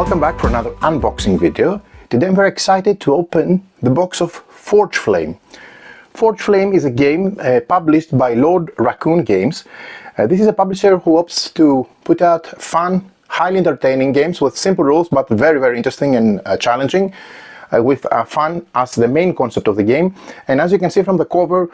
Welcome back for another unboxing video. Today I'm very excited to open the box of Forgeflame. Forgeflame is a game published by Lord Raccoon Games. This is a publisher who hopes to put out fun, highly entertaining games with simple rules but very interesting and challenging, with fun as the main concept of the game. And as you can see from the cover,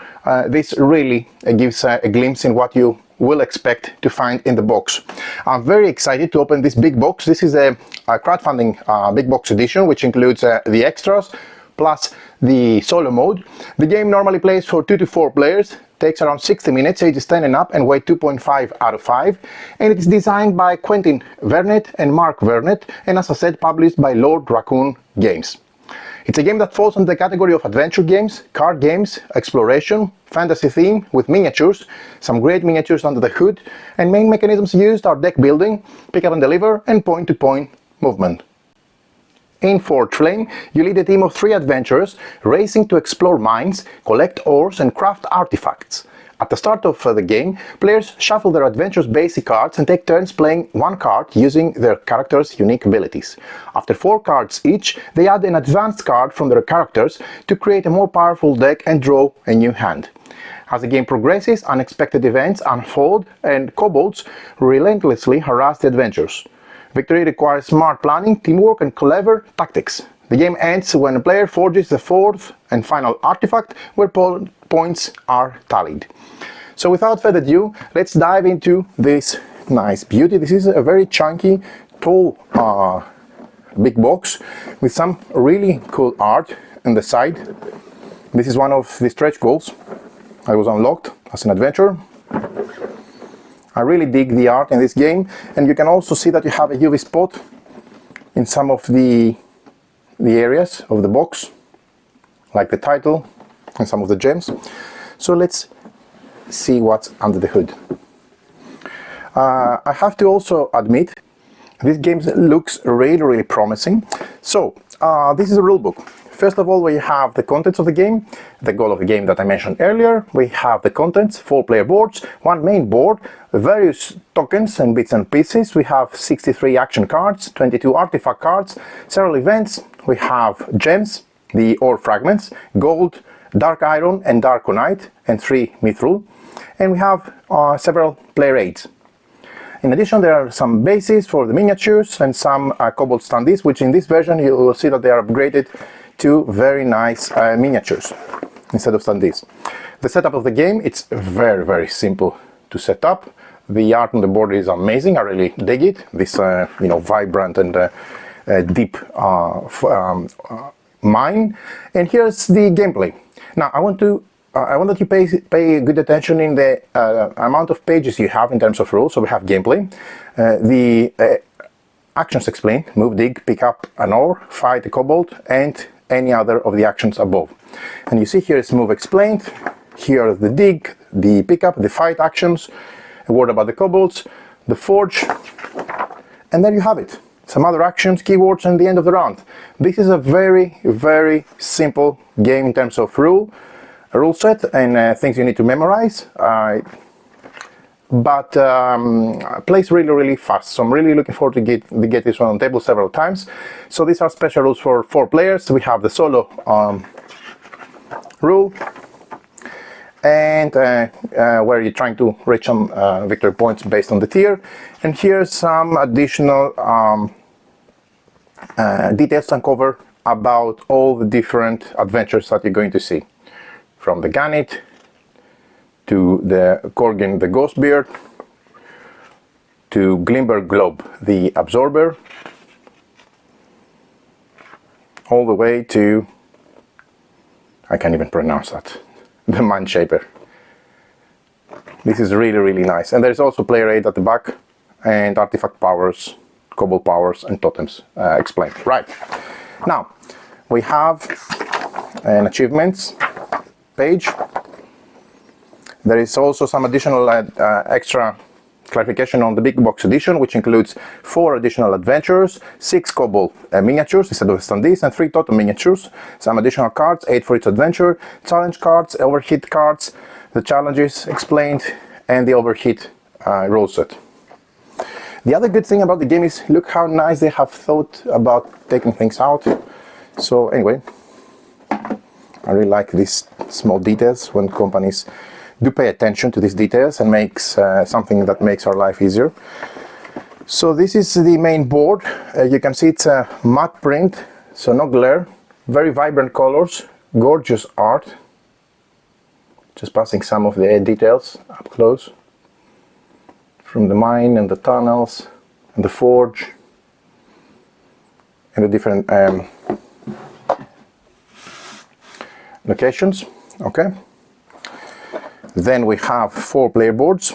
this really gives a glimpse in what you will expect to find in the box. I'm very excited to open this big box. This is a crowdfunding big box edition, which includes the extras plus the solo mode. The game normally plays for 2 to 4 players, takes around 60 minutes, ages 10 and up, and weight 2.5 out of 5. And it is designed by Quentin Vernet and Mark Vernet, and as I said, published by Lord Raccoon Games. It's a game that falls under the category of adventure games, card games, exploration, fantasy theme with miniatures, some great miniatures under the hood, and main mechanisms used are deck building, pick up and deliver, and point-to-point movement. In Forgeflame, you lead a team of 3 adventurers racing to explore mines, collect ores, and craft artifacts. At the start of the game, players shuffle their adventure's basic cards and take turns playing one card using their character's unique abilities. After 4 cards each, they add an advanced card from their characters to create a more powerful deck and draw a new hand. As the game progresses, unexpected events unfold and kobolds relentlessly harass the adventurers. Victory requires smart planning, teamwork, and clever tactics. The game ends when a player forges the 4th and final artifact, where points are tallied. So without further ado, let's dive into this nice beauty. This is a very chunky, tall, big box with some really cool art on the side. This is one of the stretch goals I was unlocked as an adventurer. I really dig the art in this game, and you can also see that you have a UV spot in some of the areas of the box, like the title and some of the gems. So let's see what's under the hood. I have to also admit, this game looks really promising. So this is a rulebook. First of all, we have the contents of the game, the goal of the game that I mentioned earlier. We have the contents, 4 player boards, 1 main board, various tokens and bits and pieces. We have 63 action cards, 22 artifact cards, several events. We have gems, the ore fragments, gold, dark iron and darkonite, and 3 mithril. And we have several player aids. In addition, there are some bases for the miniatures and some kobold standees, which in this version you will see that they are upgraded to very nice miniatures instead of standees. The setup of the game, it's very simple to set up. The art on the board is amazing. I really dig it. This vibrant and deep mine. And here's the gameplay. Now I want that you pay good attention in the amount of pages you have in terms of rules. So we have gameplay, the actions explained: move, dig, pick up an ore, fight a kobold, and any other of the actions above. And you see here is move explained, here are the dig, the pickup, the fight actions, a word about the kobolds, the forge, and there you have it. Some other actions, keywords, and the end of the round. This is a very simple game in terms of rule set and things you need to memorize, but plays really fast. So I'm really looking forward to get this one on the table several times. So these are special rules for 4 players. We have the solo rule, and where you're trying to reach some victory points based on the tier. And here's some additional details to uncover about all the different adventures that you're going to see, from the Gannet to the Korgin the Ghostbeard, to Glimber Globe the Absorber, all the way to, I can't even pronounce that, the Mind Shaper. This is really nice. And there's also player aid at the back, and artifact powers, kobold powers, and totems explained. Right, now we have an achievements page. There is also some additional extra clarification on the big box edition, which includes 4 additional adventures, 6 kobold miniatures instead of standees, and 3 totem miniatures, some additional cards, 8 for each adventure, challenge cards, overheat cards, the challenges explained, and the overheat rule set. The other good thing about the game is look how nice they have thought about taking things out. So anyway, I really like these small details when companies do pay attention to these details and makes something that makes our life easier. So this is the main board. You can see it's a matte print, so no glare, very vibrant colors, gorgeous art. Just passing some of the details up close from the mine and the tunnels and the forge and the different locations. Okay. Then we have 4 player boards.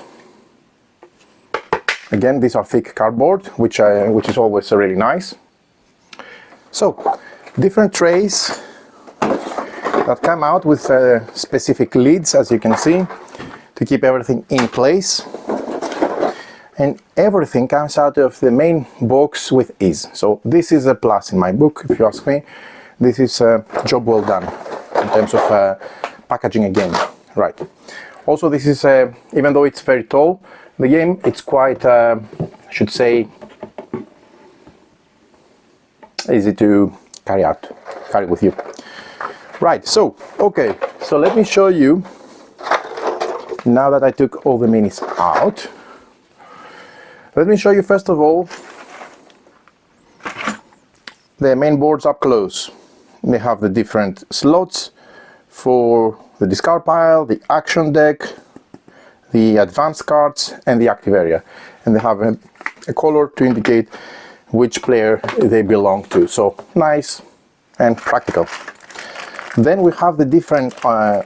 Again, these are thick cardboard, which is always really nice. So, different trays that come out with specific lids, as you can see, to keep everything in place. And everything comes out of the main box with ease. So this is a plus in my book, if you ask me. This is a job well done in terms of packaging a game. Right. Also, this is, even though it's very tall, the game, it's quite, I should say, easy to carry with you. Right, so, okay, so let me show you, now that I took all the minis out, let me show you first of all the main boards up close. They have the different slots for the discard pile, the action deck, the advanced cards and the active area, and they have a color to indicate which player they belong to. So nice and practical. Then we have the different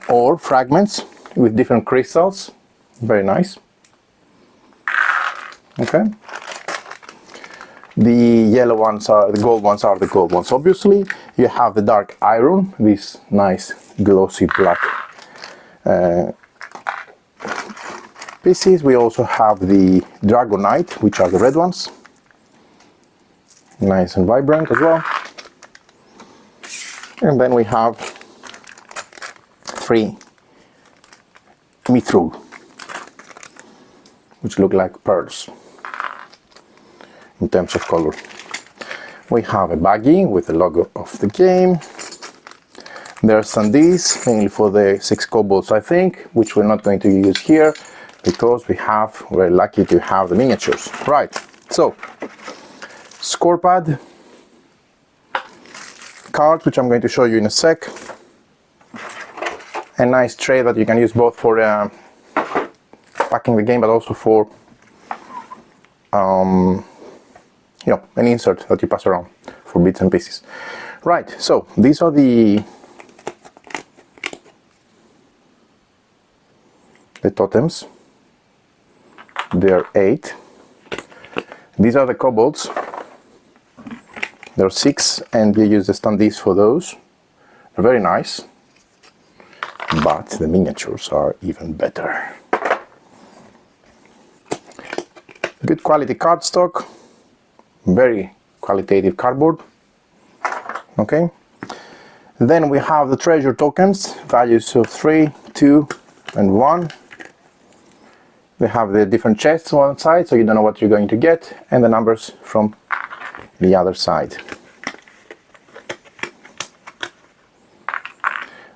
ore fragments with different crystals. Very nice. Okay. The yellow ones are the gold ones obviously. You have the dark iron, this nice glossy black pieces. We also have the dragonite, which are the red ones. Nice and vibrant as well. And then we have 3 mithril, which look like pearls in terms of color. We have a baggie with the logo of the game. There are some these, mainly for the 6 kobolds, I think, which we're not going to use here because we're lucky to have the miniatures. Right, so score pad, cards, which I'm going to show you in a sec. A nice tray that you can use both for packing the game, but also for you know, an insert that you pass around for bits and pieces. Right, so these are the totems. There are 8. These are the kobolds. There are 6, and you use the standees for those. They're very nice, but the miniatures are even better. Good quality cardstock, very qualitative cardboard. Okay. Then we have the treasure tokens, values of 3, 2, and 1. They have the different chests on one side, so you don't know what you're going to get, and the numbers from the other side.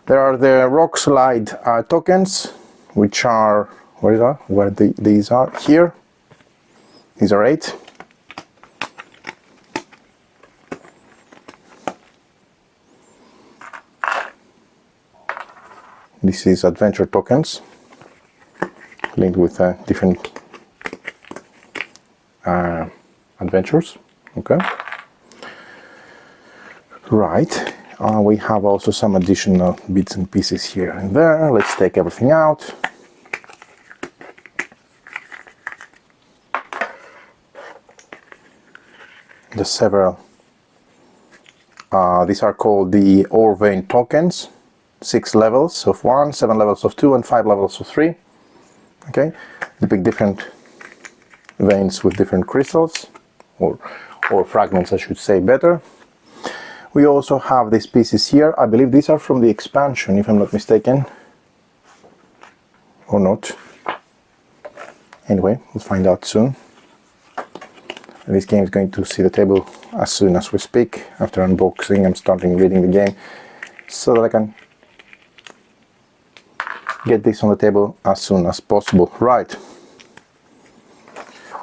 There are the rock slide tokens, which are, these are here. These are 8. This is adventure tokens, linked with different adventures. Okay. Right. We have also some additional bits and pieces here and there. Let's take everything out. The several. These are called the ore vein tokens. 6 levels of 1, 7 levels of 2, and 5 levels of 3. Okay, depict different veins with different crystals, or fragments, I should say better. We also have these pieces here. I believe these are from the expansion, if I'm not mistaken, or not. Anyway, we'll find out soon. This game is going to see the table as soon as we speak. After unboxing, I'm starting reading the game so that I can get this on the table as soon as possible. Right.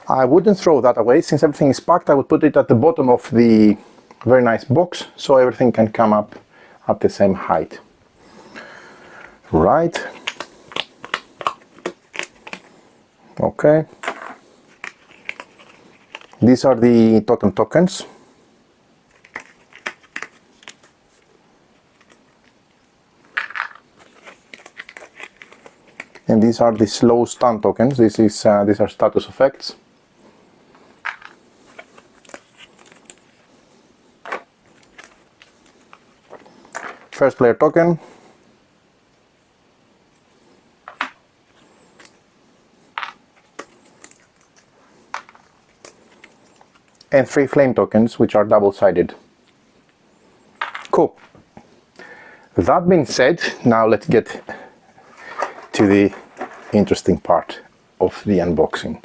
I wouldn't throw that away. Since everything is packed, I would put it at the bottom of the very nice box so everything can come up at the same height. Right. Okay. These are the totem tokens. And these are the slow stun tokens. These are status effects. First player token. And 3 flame tokens, which are double-sided. Cool. That being said, now let's get to the interesting part of the unboxing.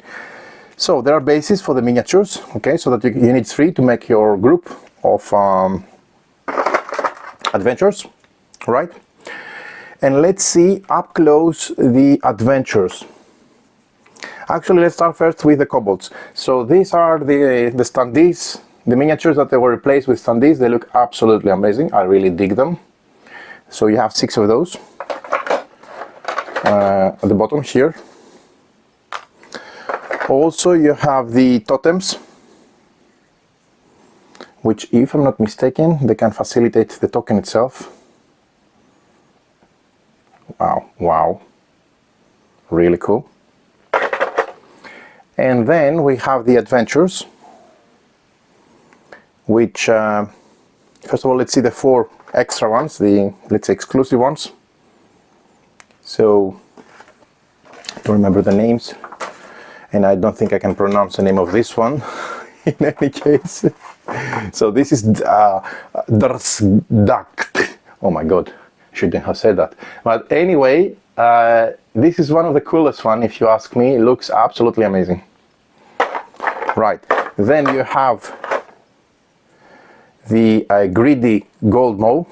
So there are bases for the miniatures, okay, so that you need 3 to make your group of adventures, right? And let's see up close the adventures. Actually, let's start first with the kobolds. So these are the standees, the miniatures that they were replaced with standees. They look absolutely amazing. I really dig them. So you have 6 of those at the bottom here. Also, you have the totems, which, if I'm not mistaken, they can facilitate the token itself. Wow, wow, really cool. And then we have the adventures, which, first of all, let's see the 4 extra ones, the, let's say, exclusive ones. So, I don't remember the names, and I don't think I can pronounce the name of this one, in any case. So this is Drsdakt. Oh my god, shouldn't have said that. But anyway, this is one of the coolest one, if you ask me. It looks absolutely amazing. Right, then you have the greedy gold mole.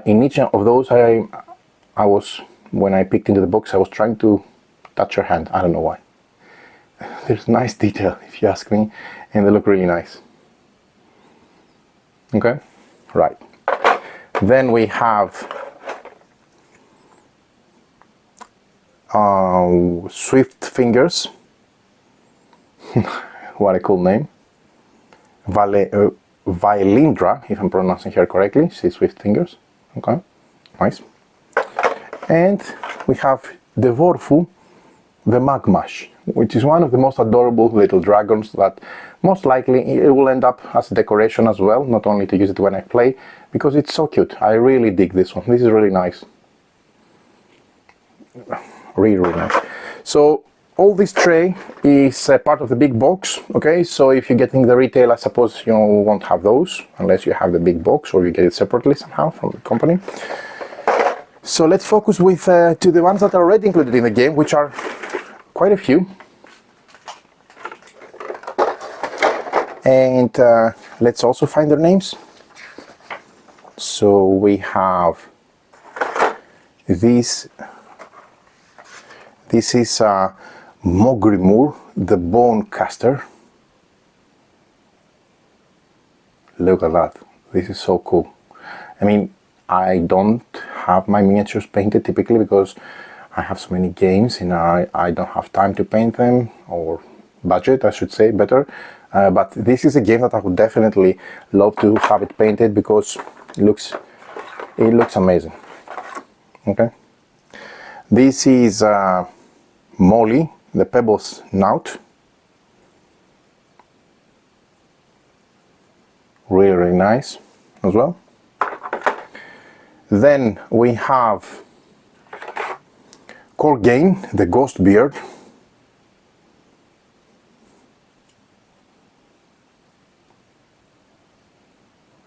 In each of those, I was, when I picked into the box, I was trying to touch her hand. I don't know why. There's nice detail, if you ask me, and they look really nice. Okay, right. Then we have Swift Fingers. What a cool name. Vailindra, if I'm pronouncing her correctly. She's Swift Fingers. Okay, nice. And we have the Vorfu, the Magmash, which is one of the most adorable little dragons that most likely it will end up as a decoration as well, not only to use it when I play, because it's so cute. I really dig this one. This is really nice. Really, really nice. So all this tray is part of the big box, okay? So if you're getting the retail, I suppose you won't have those unless you have the big box or you get it separately somehow from the company. So let's focus with to the ones that are already included in the game, which are quite a few. And let's also find their names. So we have this. This is Mogrimur, the Bone Caster. Look at that. This is so cool. I mean, I don't have my miniatures painted typically because I have so many games and I don't have time to paint them, or budget, I should say, better. But this is a game that I would definitely love to have it painted because it looks amazing. Okay. This is Molly, the Pebbles Knout. Really, really nice as well. Then we have Corgain, the Ghost Beard.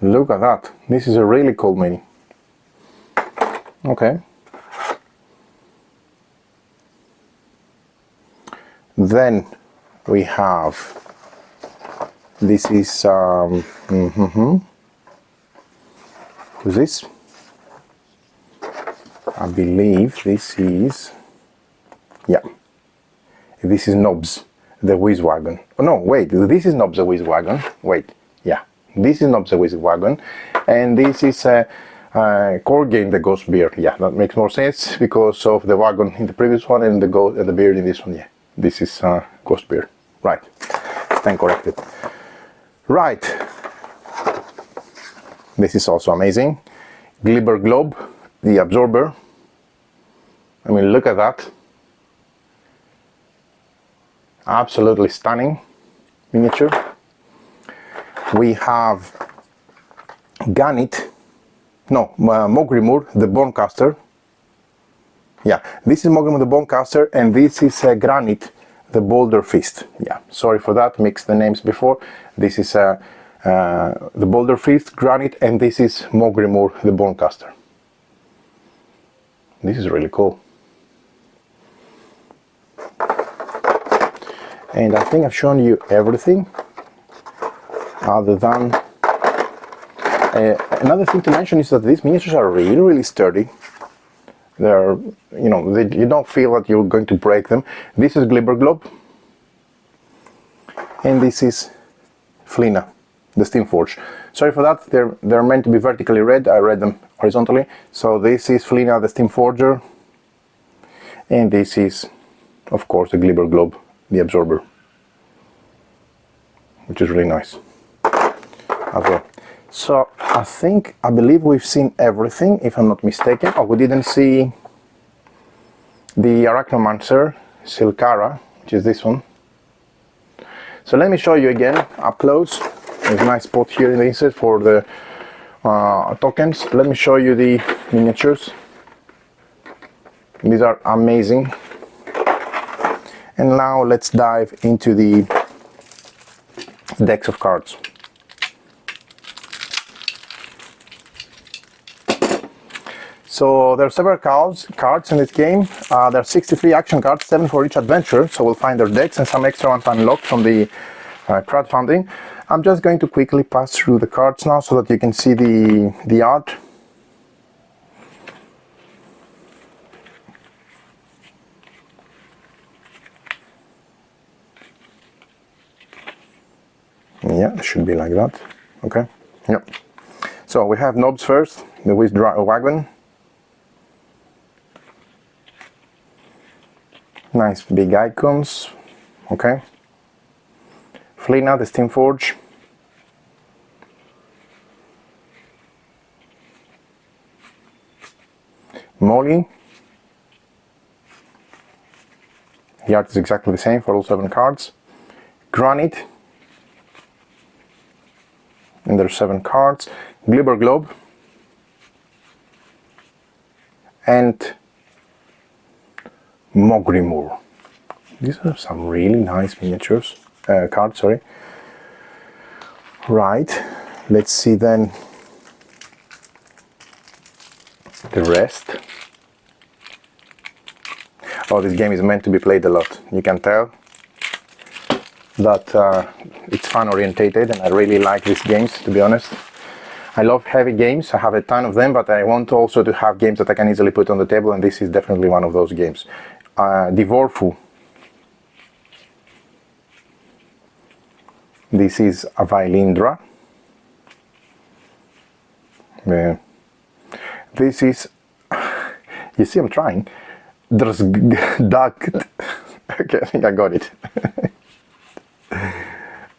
Look at that. This is a really cool mini. Okay. Then We have, this is, who's this? I believe this is, yeah, this is Nobs, the Whizwagon. Oh no, wait, this is Nobs the Whizwagon. Wait, yeah, this is Nobs the Whizwagon, and this is a core game, the Ghost Beard. Yeah, that makes more sense because of the wagon in the previous one and the beard in this one. Yeah, this is Ghost Beard. Right, stand corrected. Right, this is also amazing. Glibber Globe, the absorber. I mean, look at that. Absolutely stunning miniature. We have Ganit, no, Mogrimur, the Bonecaster. Yeah, this is Mogrimur the Bonecaster, and this is Granite, the Boulder Fist. Yeah, sorry for that, mixed the names before. This is the Boulder Fist, Granite, and this is Mogrimur the Bonecaster. This is really cool. And I think I've shown you everything other than another thing to mention is that these miniatures are really sturdy. They're, you know, you don't feel that you're going to break them. This is Glibber Globe, and this is Flina, the Steamforged. Sorry for that, they're meant to be vertically read. I read them horizontally. So this is Flina, the Steamforger, and this is, of course, the Glibber Globe, the absorber, which is really nice as well. So I believe we've seen everything, if I'm not mistaken. Oh, we didn't see the Arachnomancer, Silcara, which is this one. So let me show you again up close. There's a nice spot here in the insert for the tokens. Let me show you the miniatures. These are amazing. And now let's dive into the decks of cards. So there are several cards in this game. There are 63 action cards, 7 for each adventure. So we'll find their decks and some extra ones unlocked from the crowdfunding. I'm just going to quickly pass through the cards now so that you can see the art. Yeah, it should be like that. Okay. Yeah. So we have Nobs first, the Whizwagon. Nice big icons. Okay. Flina, the Steamforged. Molly. The art is exactly the same for all 7 cards. Granite. And there's 7 cards. Glibber Globe. And Mogrimur. These are some really nice miniatures. Cards, sorry. Right. Let's see then the rest. Oh, this game is meant to be played a lot. You can tell that it's fan orientated, and I really like these games, to be honest. I love heavy games. I have a ton of them, but I want also to have games that I can easily put on the table, and this is definitely one of those games. Divorfu. This is a Vailindra. This is, you see I'm trying, Drazgdakt. Okay, I think I got it.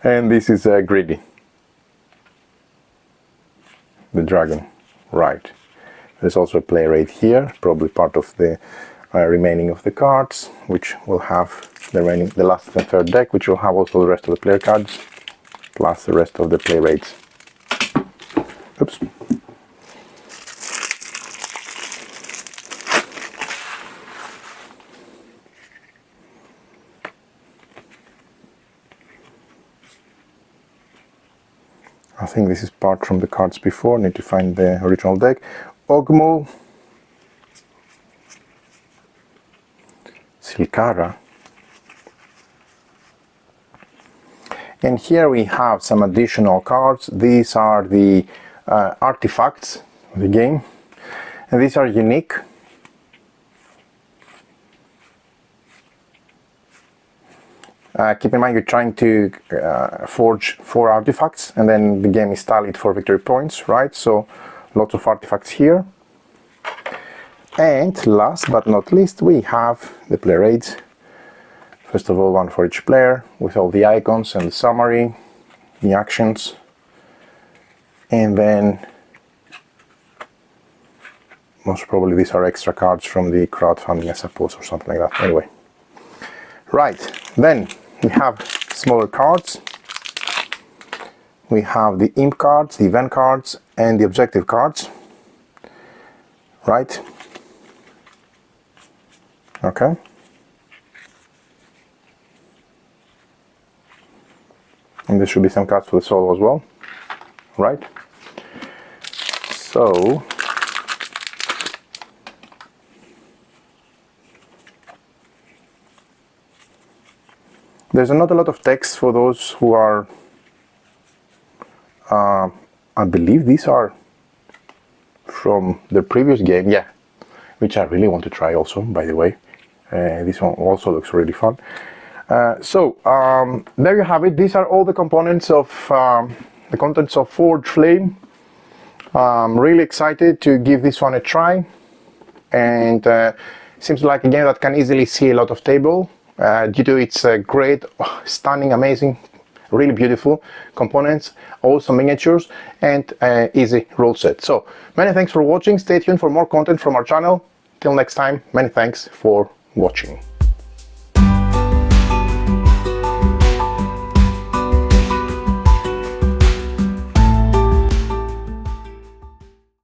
And this is Greedy, the dragon. Right. There's also a play rate here, probably part of the remaining of the cards, which will have the last and third deck, which will have also the rest of the player cards, plus the rest of the play rates. Oops. I think this is part from the cards before. Need to find the original deck. Ogmu, Silcara, And here we have some additional cards. These are the artifacts of the game, and these are unique. Keep in mind you're trying to forge 4 artifacts, and then the game is tallied for victory points, right? So lots of artifacts here. And last but not least, we have the player aids. First of all, one for each player with all the icons and the summary, the actions, and then most probably these are extra cards from the crowdfunding, I suppose, or something like that. Anyway, right, then we have smaller cards. We have the imp cards, the event cards, and the objective cards, right? Okay. And there should be some cards for the solo as well, right? So there's not a lot of text for those who are, I believe these are from the previous game, yeah, which I really want to try also, by the way. This one also looks really fun. So there you have it. These are all the components of the contents of Forgeflame. I'm really excited to give this one a try, and seems like a game that can easily see a lot of table due to its great, stunning, amazing, really beautiful components, also miniatures, and easy rule set. So many thanks for watching. Stay tuned for more content from our channel. Till next time, many thanks for watching.